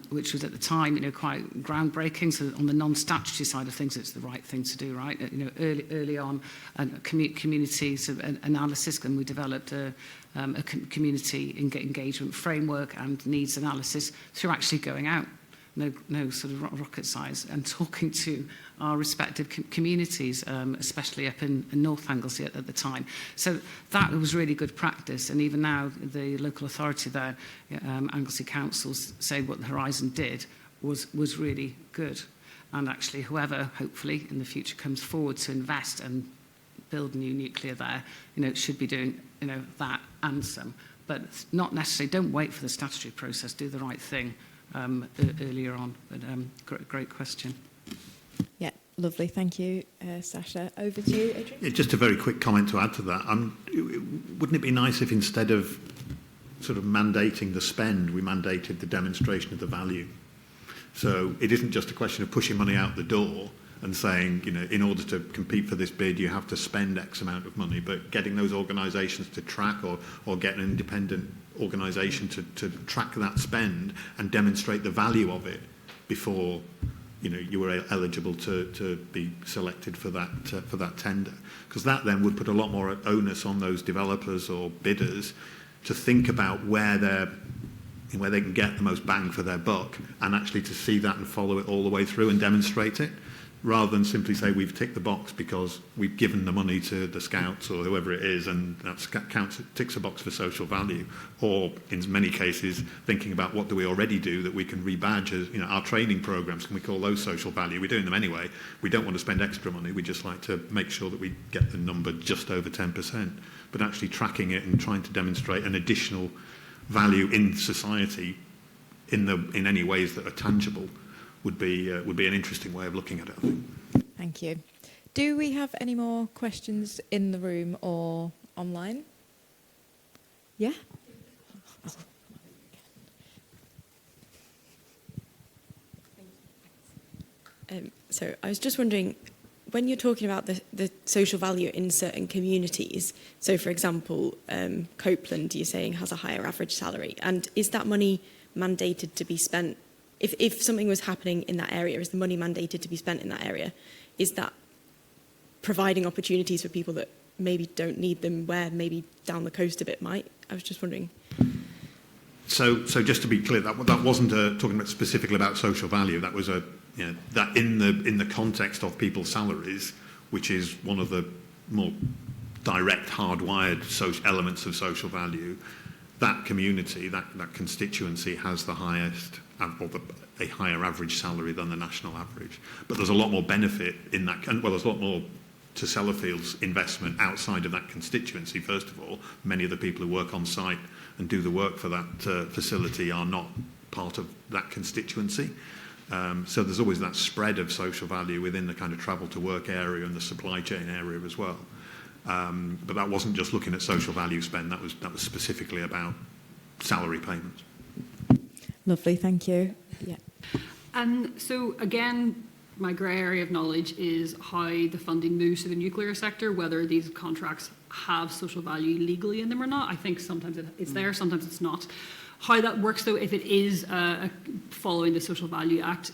which was at the time, quite groundbreaking. So on the non-statutory side of things, it's the right thing to do, right? Early on, community sort of analysis, and we developed a community engagement framework and needs analysis through actually going out. No sort of rocket science, and talking to our respective communities, especially up in North Anglesey at the time. So that was really good practice, and even now the local authority there, Anglesey Councils, say what the Horizon did was really good. And actually whoever hopefully in the future comes forward to invest and build new nuclear there, should be doing that and some. But not necessarily, don't wait for the statutory process, do the right thing earlier on. But great question. Yeah, lovely. Thank you, Sasha. Over to you, Adrian. Yeah, just a very quick comment to add to that. Wouldn't it be nice if instead of sort of mandating the spend, we mandated the demonstration of the value? So it isn't just a question of pushing money out the door and saying, in order to compete for this bid, you have to spend X amount of money, but getting those organisations to track or get an independent organisation to track that spend and demonstrate the value of it before you were eligible to be selected for that tender, because that then would put a lot more onus on those developers or bidders to think about where they can get the most bang for their buck, and actually to see that and follow it all the way through and demonstrate it. rather than simply say we've ticked the box because we've given the money to the Scouts or whoever it is, and that ticks a box for social value. Or in many cases, thinking about what do we already do that we can rebadge as, you know, our training programs, can we call those social value? We're doing them anyway. We don't want to spend extra money. We just like to make sure that we get the number just over 10%. But actually tracking it and trying to demonstrate an additional value in society in any ways that are tangible would be an interesting way of looking at it, I think. Thank you. Do we have any more questions in the room or online? Yeah? So I was just wondering, when you're talking about the social value in certain communities, so for example, Copeland, you're saying, has a higher average salary, and is that money mandated to be spent? If something was happening in that area, is the money mandated to be spent in that area? Is that providing opportunities for people that maybe don't need them, where maybe down the coast a bit might? I was just wondering. So just to be clear, that wasn't talking about specifically about social value. That was that in the context of people's salaries, which is one of the more direct, hardwired elements of social value. That community, that constituency has the highest, or a higher average salary than the national average. But there's a lot more benefit in that, well, there's a lot more to Sellafield's investment outside of that constituency. First of all, many of the people who work on site and do the work for that facility are not part of that constituency. So there's always that spread of social value within the kind of travel to work area and the supply chain area as well. But that wasn't just looking at social value spend, that was specifically about salary payments. Lovely, thank you. Yeah. So again, my grey area of knowledge is how the funding moves to the nuclear sector, whether these contracts have social value legally in them or not. I think sometimes it's there, sometimes it's not. How that works though, if it is following the Social Value Act,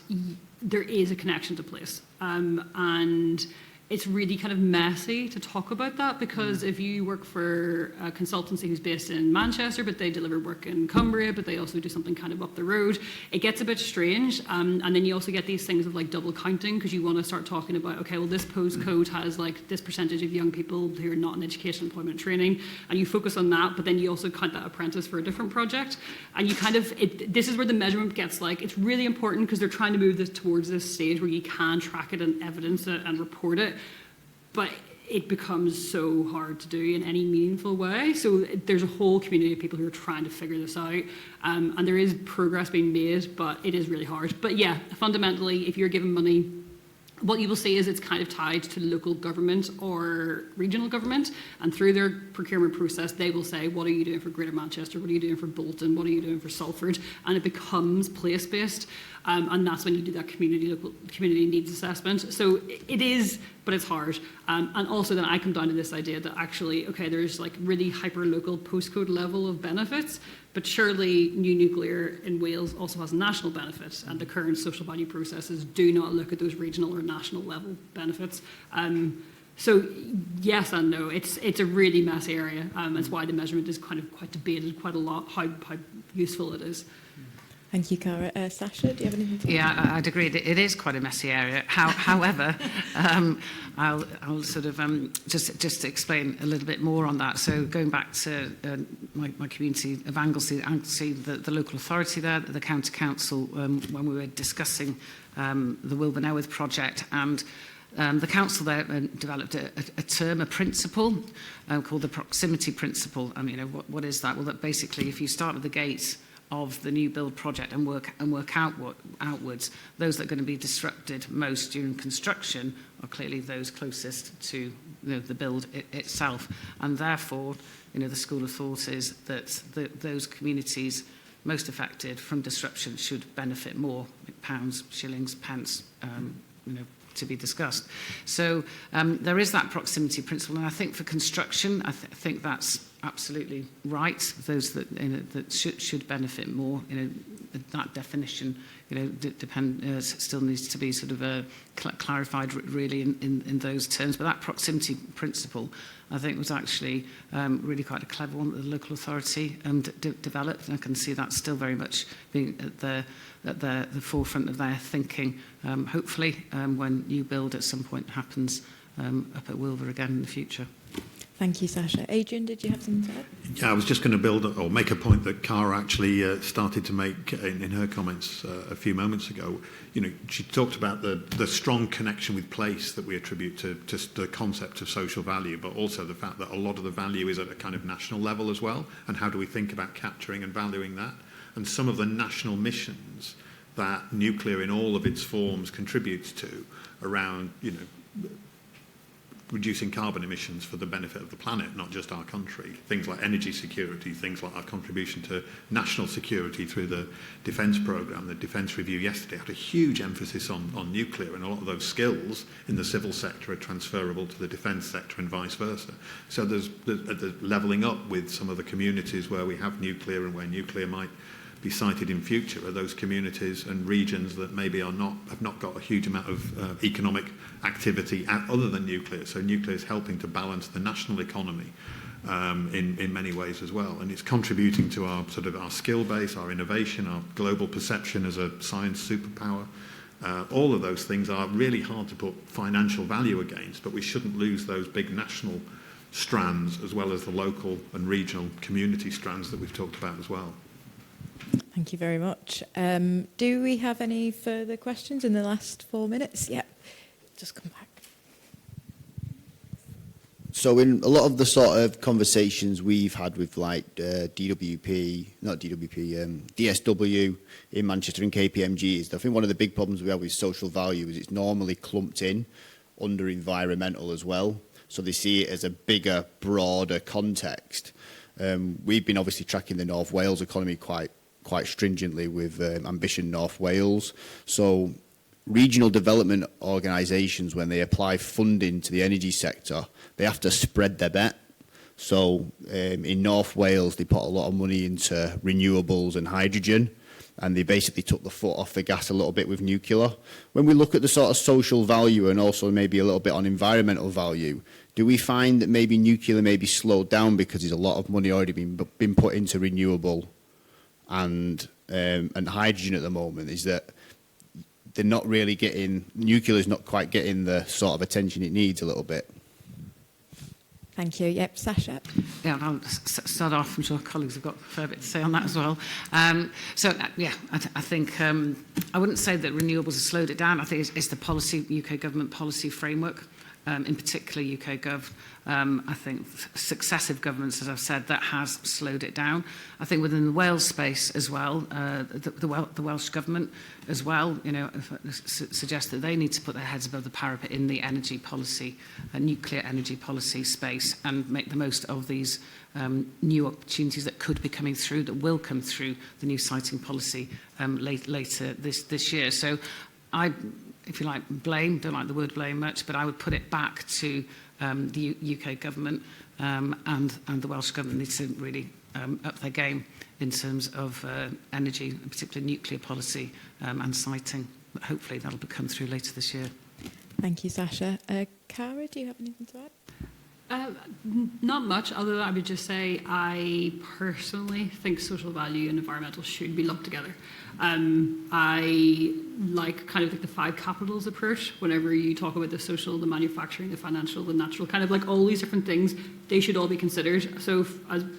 there is a connection to place. And it's really kind of messy to talk about that, because if you work for a consultancy who's based in Manchester, but they deliver work in Cumbria, but they also do something kind of up the road, it gets a bit strange. And then you also get these things of like double counting, because you want to start talking about, okay, well, this postcode has like this percentage of young people who are not in education, employment, training, and you focus on that, but then you also count that apprentice for a different project. And you kind of, this is where the measurement gets like, it's really important because they're trying to move this towards this stage where you can track it and evidence it and report it. But it becomes so hard to do in any meaningful way. So there's a whole community of people who are trying to figure this out. And there is progress being made, but it is really hard. But yeah, fundamentally, if you're given money, what you will see is it's kind of tied to local government or regional government. And through their procurement process, they will say, what are you doing for Greater Manchester? What are you doing for Bolton? What are you doing for Salford? And it becomes place-based. And that's when you do that community needs assessment. So it is, but it's hard. And also then I come down to this idea that actually, okay, there's like really hyper-local postcode level of benefits, but surely new nuclear in Wales also has national benefits, and the current social value processes do not look at those regional or national level benefits. So yes and no, it's a really messy area. That's why the measurement is kind of quite debated quite a lot, how useful it is. Thank you, Cara. Sasha, do you have anything to add? Yeah, I'd agree. It is quite a messy area. However, I'll sort of just explain a little bit more on that. So going back to my community of Anglesey, the local authority there, the county council, when we were discussing the Wilbur Newydd project, and the council there developed a term, a principle called the proximity principle. I mean, what is that? Well, that basically, if you start at the gate of the new build project and work outwards, those that are going to be disrupted most during construction are clearly those closest to the build itself, and therefore, the school of thought is that those communities most affected from disruption should benefit more, pounds, shillings, pence, to be discussed. So there is that proximity principle, and I think for construction, I think that's absolutely right. Those that that should benefit more. That definition, still needs to be sort of clarified really in those terms. But that proximity principle, I think, was actually really quite a clever one that the local authority developed, and I can see that still very much being at the forefront of their thinking. Hopefully, when new build at some point happens up at Wilver again in the future. Thank you, Sasha. Adrian, did you have something to add? Yeah, I was just going to build or make a point that Cara actually started to make in her comments a few moments ago. You know, she talked about the strong connection with place that we attribute to just the concept of social value, but also the fact that a lot of the value is at a kind of national level as well. And how do we think about capturing and valuing that? And some of the national missions that nuclear in all of its forms contributes to around, you know, reducing carbon emissions for the benefit of the planet, not just our country. Things like energy security, things like our contribution to national security through the defence programme. The Defence Review yesterday had a huge emphasis on nuclear, and a lot of those skills in the civil sector are transferable to the defence sector and vice versa. So there's levelling up with some of the communities where we have nuclear and where nuclear might be sited in future are those communities and regions that maybe have not got a huge amount of economic activity other than nuclear. So nuclear is helping to balance the national economy in many ways as well, and it's contributing to our skill base, our innovation, our global perception as a science superpower. All of those things are really hard to put financial value against, but we shouldn't lose those big national strands as well as the local and regional community strands that we've talked about as well. Thank you very much. Do we have any further questions in the last 4 minutes? Yeah, just come back. So in a lot of the sort of conversations we've had with like DSW in Manchester and KPMG is, I think one of the big problems we have with social value is it's normally clumped in under environmental as well. So they see it as a bigger, broader context. We've been obviously tracking the North Wales economy quite stringently with Ambition North Wales. So regional development organisations, when they apply funding to the energy sector, they have to spread their bet. So in North Wales, they put a lot of money into renewables and hydrogen, and they basically took the foot off the gas a little bit with nuclear. When we look at the sort of social value and also maybe a little bit on environmental value, do we find that maybe nuclear may be slowed down because there's a lot of money already been put into renewable and hydrogen at the moment? Is that they're not really getting, nuclear is not quite getting the sort of attention it needs a little bit? Thank you. Yep, Sasha. Yeah, I'll start off. I'm sure colleagues have got a fair bit to say on that as well. I think I wouldn't say that renewables have slowed it down. I think it's the policy, UK government policy framework, in particular UK Gov. I think successive governments, as I've said, that has slowed it down. I think within the Wales space as well, the Welsh government as well, you know, suggest that they need to put their heads above the parapet in the energy policy, nuclear energy policy space, and make the most of these new opportunities that could be coming through, that will come through the new siting policy later this year. So I, if you like, don't like the word blame much, but I would put it back to the UK government and the Welsh government need to really up their game in terms of energy, in particular nuclear policy and siting. But hopefully that'll come through later this year. Thank you, Sasha. Cara, do you have anything to add? Not much, other than I would just say I personally think social value and environmental should be lumped together. I like kind of like the 5 capitals approach. Whenever you talk about the social, the manufacturing, the financial, the natural, kind of like all these different things, they should all be considered. So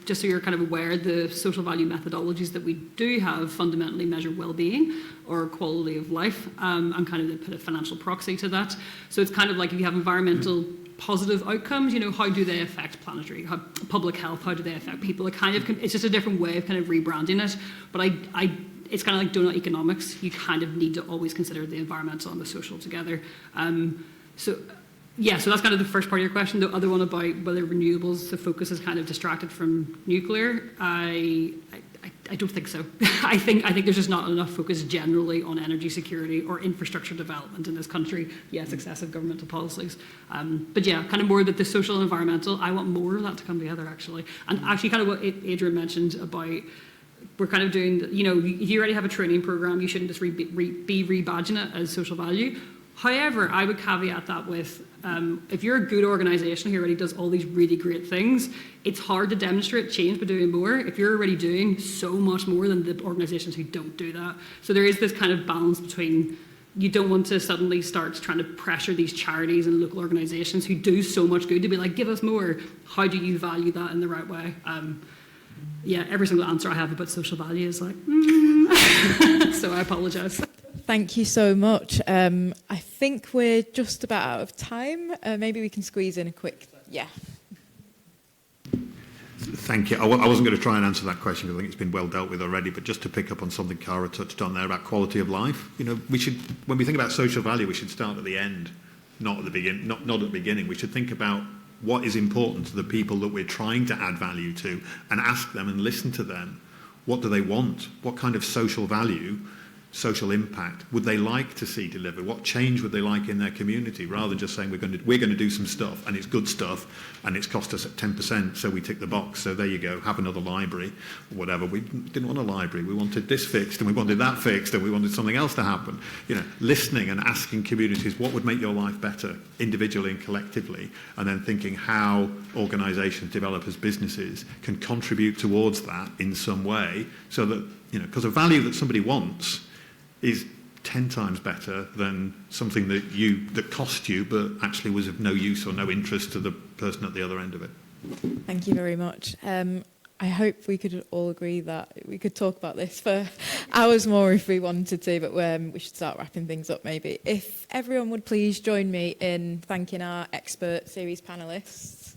just so you're kind of aware, the social value methodologies that we do have fundamentally measure well-being or quality of life, and kind of put a financial proxy to that. So it's kind of like if you have environmental positive outcomes, you know, how do they affect planetary, public health, how do they affect people? It's just a different way of kind of rebranding it. But it's kind of like donut economics. You kind of need to always consider the environmental and the social together. So that's kind of the first part of your question. The other one about whether renewables, the focus is kind of distracted from nuclear. I don't think so. I think there's just not enough focus generally on energy security or infrastructure development in this country. Yes, excessive governmental policies. But yeah, kind of more that the social and environmental, I want more of that to come together actually. And actually kind of what Adrian mentioned about we're kind of doing, you know, if you already have a training program, you shouldn't just be rebadging it as social value. However, I would caveat that with, if you're a good organisation who already does all these really great things, it's hard to demonstrate change by doing more if you're already doing so much more than the organisations who don't do that. So there is this kind of balance between you don't want to suddenly start trying to pressure these charities and local organisations who do so much good to be like, give us more. How do you value that in the right way? Yeah, every single answer I have about social value is like, so I apologise. Thank you so much. I think we're just about out of time. Maybe we can squeeze in a quick, yeah. Thank you. I wasn't going to try and answer that question because I think it's been well dealt with already, but just to pick up on something Cara touched on there about quality of life, you know, we should, when we think about social value, we should start at the end, not at the beginning. Not at the beginning. We should think about what is important to the people that we're trying to add value to, and ask them and listen to them. What do they want? What kind of social value, social impact would they like to see delivered? What change would they like in their community? Rather than just saying we're going to do some stuff and it's good stuff and it's cost us at 10%, so we tick the box. So there you go, have another library or whatever. We didn't want a library. We wanted this fixed and we wanted that fixed and we wanted something else to happen. You know, listening and asking communities what would make your life better individually and collectively, and then thinking how organisations, developers, businesses can contribute towards that in some way, so that, you know, because a value that somebody wants is 10 times better than something that cost you but actually was of no use or no interest to the person at the other end of it. Thank you very much. I hope we could all agree that we could talk about this for hours more if we wanted to, but we should start wrapping things up maybe. If everyone would please join me in thanking our expert series panellists.